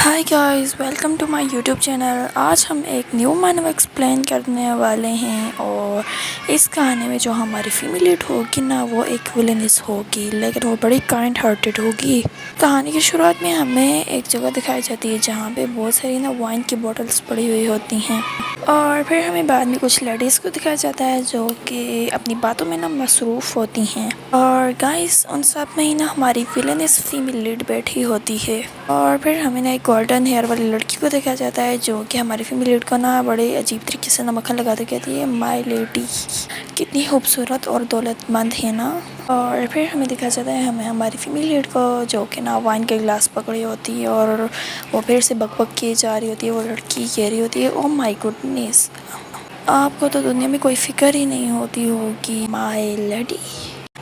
Hi guys, welcome to my YouTube channel. आज हम एक न्यू मानव एक्सप्लेन करने वाले हैं और इस कहानी में जो हमारी फीमेल लीड होगी ना, वो एक विलेनिस होगी, लेकिन वो बड़ी काइंड हार्टेड होगी। कहानी की शुरुआत में हमें एक जगह दिखाई जाती है जहाँ पे बहुत सारी ना वाइन की बोतल्स पड़ी हुई होती हैं और फिर हमें बाद में कुछ लेडीज़ को दिखाया जाता है जो कि अपनी बातों में ना मसरूफ़ होती हैं। और गाइस, उन सब में ही ना हमारी विलेनिस फीमेल लीड बैठी होती है और फिर हमें ना एक गोल्डन हेयर वाली लड़की को देखा जाता है जो कि हमारी फीमेल लीड को ना बड़े अजीब तरीके से ना मक्खन लगाते कहती है, माय लेडी कितनी खूबसूरत और दौलतमंद है ना। और फिर हमें देखा जाता है हमें हमारी फीमेल लीड को जो कि ना वाइन के गिलास पकड़ी होती है और वो फिर से बकबक की जा रही होती है। वो लड़की कह रही होती है, ओह माय गुडनेस, आपको तो दुनिया में कोई फिक्र ही नहीं होती होगी माय लेडी।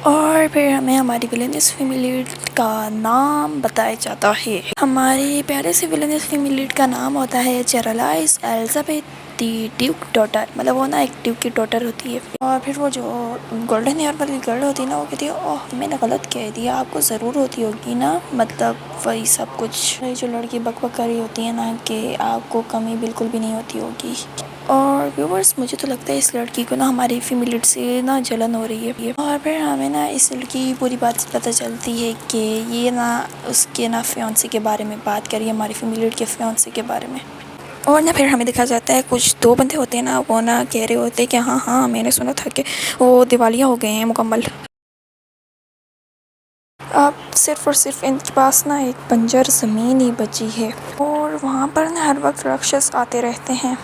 और फिर हमें हमारी विलेनियस फीमेल लीड का नाम बताया जाता है। हमारी प्यारे से विलेनियस फीमेल लीड का नाम होता है चेरालाइस एलिजाबेथ दी ड्यूक डॉटर, मतलब वो ना एक ड्यूक की डॉटर होती है। और फिर वो जो गोल्डन हेयर वाली गर्ल होती है ना, वो कहती है, ओह मैंने गलत कह दिया, आपको ज़रूर होती होगी ना, मतलब वही सब कुछ। जो लड़की बकबक कर रही होती है ना कि आपको कमी बिल्कुल भी नहीं होती होगी। और व्यूवर्स, मुझे तो लगता है इस लड़की को ना हमारी फीमेल लीड से ना जलन हो रही है। और फिर हमें ना इस लड़की की पूरी बात से पता चलती है कि ये ना उसके ना फियांसे के बारे में बात करी, हमारी फीमेल लीड के फियांसे के बारे में। और ना फिर हमें दिखा जाता है कुछ दो बंदे होते हैं ना, वो ना कह रहे होते हैं कि हाँ हाँ मैंने सुना था कि वो दिवालिया हो गए हैं मुकम्मल। अब सिर्फ और सिर्फ इनके पास ना एक बंजर ज़मीन ही बची है और वहाँ पर ना हर वक्त राक्षस आते रहते हैं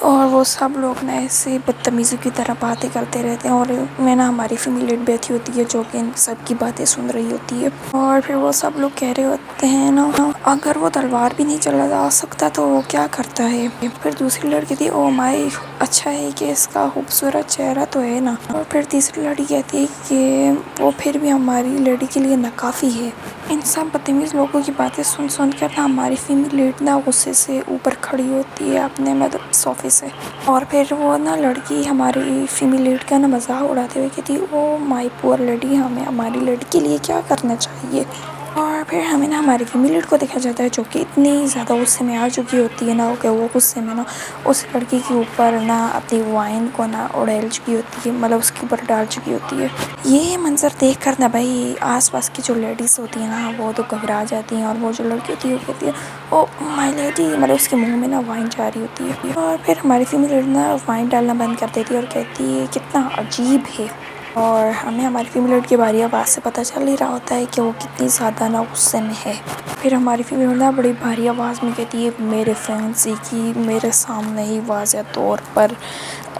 और वो सब लोग ना ऐसे बदतमीज़ी की तरह बातें करते रहते हैं। और मैं ना हमारी फीमेल लीड बैठी होती है जो कि इन सब की बातें सुन रही होती है। और फिर वो सब लोग कह रहे होते हैं ना, अगर वो तलवार भी नहीं चला सकता तो वो क्या करता है। फिर दूसरी लड़की थी, ओ माई, अच्छा है कि इसका खूबसूरत चेहरा तो है ना। और फिर तीसरी लड़की कहती है कि वो फिर भी हमारी लड़की के लिए नाकाफ़ी है। इन सब बदतमीज़ लोगों की बातें सुन सुन कर ना हमारी फीमेल लीड ना गुस्से से ऊपर खड़ी होती है अपने मतलब सोफे से। और फिर वो ना लड़की हमारी फीमेल लीड का ना मजाक उड़ाते हुए कहती, ओ माय पुअर लेडी, हमें हमारी लड़की के लिए क्या करना चाहिए। और फिर हमें ना हमारी फीमेल लीड को देखा जाता है जो कि इतनी ज़्यादा गुस्से में आ चुकी होती है ना कि वो गुस्से में ना उस लड़की के ऊपर ना अपनी वाइन को ना उड़ेल चुकी होती है, मतलब उसके ऊपर डाल चुकी होती है। ये मंजर देख कर ना भाई आसपास की जो लेडीज़ होती है ना वो तो घबरा जाती हैं और वो जो लड़की होती है वो कहती है, ओ माय लेडी, मतलब उसके मुंह में ना वाइन जा रही होती है। और फिर हमारी फीमेल लीड ना वाइन डालना बंद कर देती है और कहती है कितना अजीब है। और हमें हमारी फीमेल लीड की बारी आवाज़ से पता चल ही रहा होता है कि वो कितनी ज़्यादा ना गुस्से में है। फिर हमारी फीमेल ना बड़ी भारी आवाज़ में कहती है, मेरे फियांसे की मेरे सामने ही वाज़ह तौर पर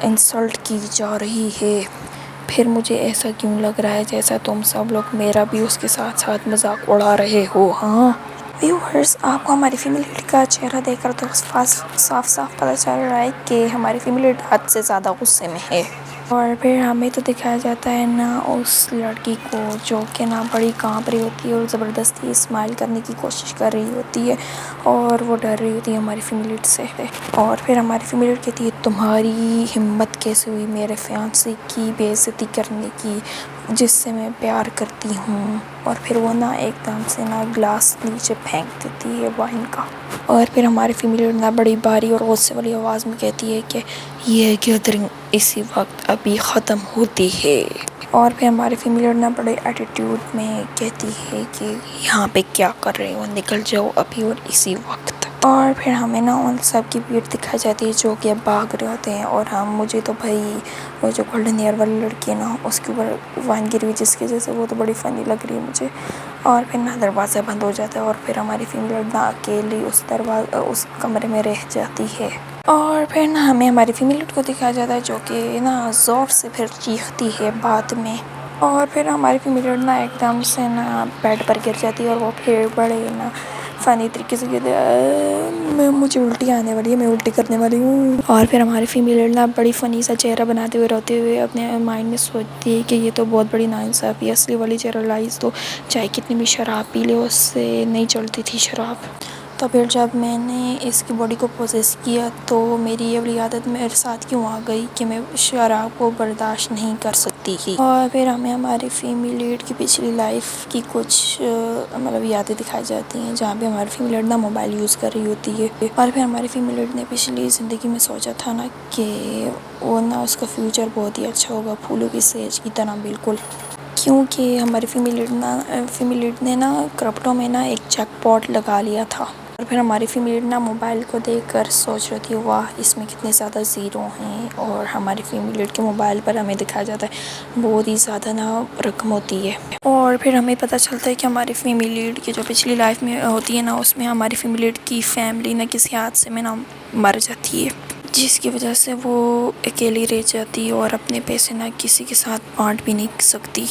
इंसल्ट की जा रही है। फिर मुझे ऐसा क्यों लग रहा है जैसा तुम सब लोग मेरा भी उसके साथ साथ मजाक उड़ा रहे हो। हाँ व्यूअर्स, आपको हमारी फीमेल लीड का चेहरा देखकर तो साफ साफ पता चल रहा है कि हमारी फीमेल लीड हद से ज़्यादा गुस्से में है। और फिर हमें तो दिखाया जाता है ना उस लड़की को जो कि ना बड़ी कांप रही होती है और ज़बरदस्ती स्माइल करने की कोशिश कर रही होती है और वो डर रही होती है हमारी फीमेल लीड से। और फिर हमारी फीमेल लीड कहती है, तुम्हारी हिम्मत कैसे हुई मेरे फियांसे की बेइज्जती करने की जिससे मैं प्यार करती हूँ। और फिर वो ना एकदम से ना ग्लास नीचे फेंक देती है वाइन का। और फिर हमारी फीमेल लीड ना बड़ी भारी और गुस्से वाली आवाज़ में कहती है कि ये गैदरिंग इसी वक्त अभी ख़त्म होती है। और फिर हमारी फीमेल लीड ना बड़े एटीट्यूड में कहती है कि यहाँ पे क्या कर रहे हो, निकल जाओ अभी और इसी वक्त। और फिर हमें ना उन सब की भीड़ दिखाई जाती है जो कि भाग रहे होते हैं। और हम मुझे तो भाई वो जो गोल्डन हेयर वाली लड़की है ना उसके ऊपर वाइन गिरी हुई जिसकी वजह से वो तो बड़ी फ़नी लग रही है मुझे। और फिर ना दरवाज़ा बंद हो जाता है और फिर हमारी फीमेल लीड ना अकेली उस कमरे में रह जाती है। और फिर ना हमें हमारी फीमेल लीड को दिखाया जाता है जो कि ना ज़ोर से फिर चीखती है बाद में। और फिर हमारी फीमेल लीड ना एकदम से ना बेड पर गिर जाती है और वो फिर बड़े ना फ़नी तरीके से कहते हैं, मैं मुझे उल्टी आने वाली है, मैं उल्टी करने वाली हूँ। और फिर हमारी फीमेल लीड ना बड़ी फ़नी सा चेहरा बनाते हुए रोते हुए अपने माइंड में सोचती है कि ये तो बहुत बड़ी नाइंसाफ़ी है। असली वाली चेरालाइज तो चाहे कितनी भी शराब पी ले उससे नहीं चलती थी शराब। तो फिर जब मैंने इसकी बॉडी को पोजेस किया तो मेरी ये वाली आदत मेरे साथ क्यों आ गई कि मैं शराब को बर्दाश्त नहीं कर सकती थी। और फिर हमें हमारी फीमेल लीड की पिछली लाइफ की कुछ मतलब यादें दिखाई जाती हैं, जहाँ पे हमारी फीमेल लीड ना मोबाइल यूज़ कर रही होती है। और फिर हमारी फीमेल लीड ने पिछली ज़िंदगी में सोचा था ना कि वो ना उसका फ्यूचर बहुत ही अच्छा होगा, फूलों की सेज की तरह बिल्कुल। क्योंकि हमारी फीमेल लीड ने ना क्रप्टो में ना एक जैकपॉट लगा लिया था। और फिर हमारी फीमेल लीड ना मोबाइल को देखकर सोच रही थी वाह इसमें कितने ज़्यादा ज़ीरो हैं। और हमारी फीमेल लीड के मोबाइल पर हमें दिखाया जाता है बहुत ही ज़्यादा ना रकम होती है। और फिर हमें पता चलता है कि हमारी फीमेल लीड की जो पिछली लाइफ में होती है ना, उसमें हमारी फीमेल लीड की फैमिली ना किसी हादसे में ना मर जाती है, जिसकी वजह से वो अकेली रह जाती है और अपने पैसे ना किसी के साथ बांट भी नहीं सकती।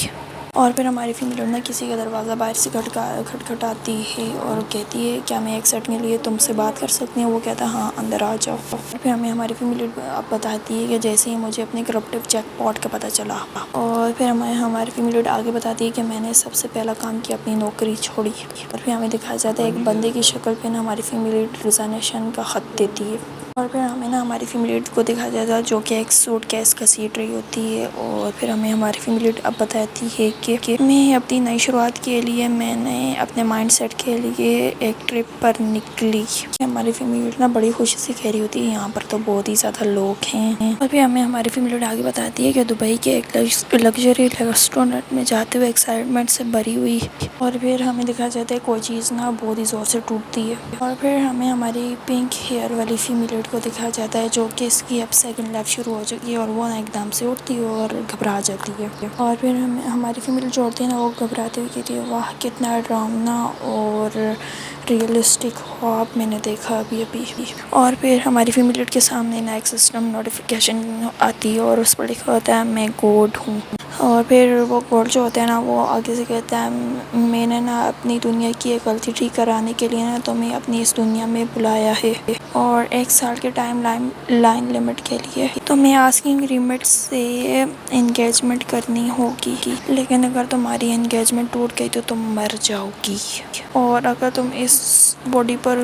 और फिर हमारी फीमेल लीड ना किसी का दरवाज़ा बाहर से खटखटाती है और कहती है क्या मैं 1 सेकंड के लिए तुमसे बात कर सकती हूँ। वो कहता है हाँ अंदर आ जाओ। और फिर हमें हमारी फीमेल लीड अब बताती है कि जैसे ही मुझे अपने करप्टिव जैकपॉट का पता चला। और फिर हमें हमारी फीमेल लीड आगे बताती है कि मैंने सबसे पहला काम किया अपनी नौकरी छोड़ी। और फिर हमें दिखाया जाता है एक बंदे की शक्ल पे ना हमारी फीमेल लीड रिज़ाइनेशन का ख़त देती है। और फिर हमें ना हमारी फीमेल लीड को दिखाया जाता है जो कि एक सूटकेस घसीट रही होती है। और फिर हमें हमारी फीमेल लीड अब बताती है कि मैं अपनी नई शुरुआत के लिए मैंने अपने माइंडसेट के लिए एक ट्रिप पर निकली। हमारी फीमेल लीड ना बड़ी खुशी से कह रही होती है यहाँ पर तो बहुत ही ज़्यादा लोग हैं। और फिर हमें हमारी फीमेल लीड आगे बताती है कि दुबई के एक लग्जरी रेस्टोरेंट में जाते हुए एक्साइटमेंट से भरी हुई। और फिर हमें दिखाया जाता है कोई चीज़ ना बहुत ही ज़ोर से टूटती है। और फिर हमें हमारी पिंक हेयर वाली फीमेल लीड को दिखाया जाता है जो कि इसकी अब सेकंड लाइफ शुरू हो चुकी है और वो ना एकदम से उठती है और घबरा जाती है। और फिर हमें हमारी फीमेल जो होती है ना वो घबराते हुए कहती है वाह कितना डरावना और रियलिस्टिक ख्वाब मैंने देखा अभी अभी। और फिर हमारी फीमेल लीड के सामने ना एक सिस्टम नोटिफिकेशन आती है और उस पर लिखा होता है मैं गॉड हूँ। और फिर वो गॉड जो होता है ना वो आगे से कहता है मैंने ना अपनी दुनिया की एक गलती ठीक कराने के लिए ना तुम्हें अपनी इस दुनिया में बुलाया है और 1 साल के टाइम लाइन लिमिट के लिए तुम्हें आस्किंग रिमिट से एंगेजमेंट करनी होगी। लेकिन अगर तुम्हारी एंगेजमेंट टूट गई तो तुम मर जाओगी। और अगर तुम इस बॉडी पर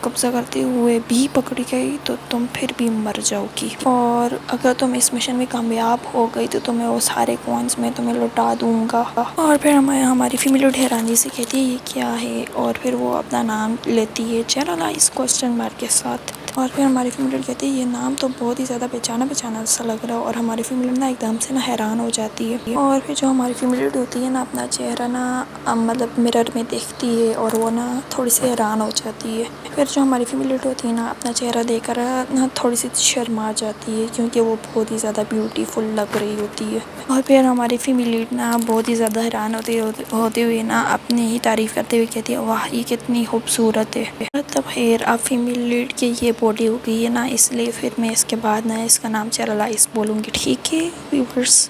कब्जा करते हुए भी पकड़ी गई तो तुम फिर भी मर जाओगी। और अगर तुम इस मिशन में कामयाब हो गई तो तुम्हें वो सारे कॉइन्स में तुम्हें लौटा दूंगा। और फिर हमारी फीमेल लीड हैरानी से कहती है ये क्या है। और फिर वो अपना नाम लेती है चेरालाइस क्वेश्चन मार्क के साथ। और फिर हमारी फीमेल लीड कहती है ये नाम तो बहुत ही ज़्यादा पहचाना सा लग रहा है। और हमारी फीमेल लीड ना एकदम से ना हैरान हो जाती है। और फिर जो हमारी फीमेल लीड होती है ना अपना चेहरा ना मतलब मिरर में देखती है और वो ना थोड़ी सी हैरान हो जाती है। फिर जो हमारी फीमेल लीड होती है ना अपना चेहरा देखकर ना थोड़ी सी शर्मा जाती है क्योंकि वो बहुत ही ज़्यादा ब्यूटीफुल लग रही होती है। और फिर हमारी फीमेल लीड ना बहुत ही ज़्यादा हैरान होते हुए ना अपनी ही तारीफ़ करते हुए कहती है वाह ये कितनी खूबसूरत है। तब खैर अब फीमेल लीड की ये बॉडी हो गई है ना, इसलिए फिर मैं इसके बाद ना इसका नाम चेरालाइस बोलूँगी। ठीक है व्यूअर्स।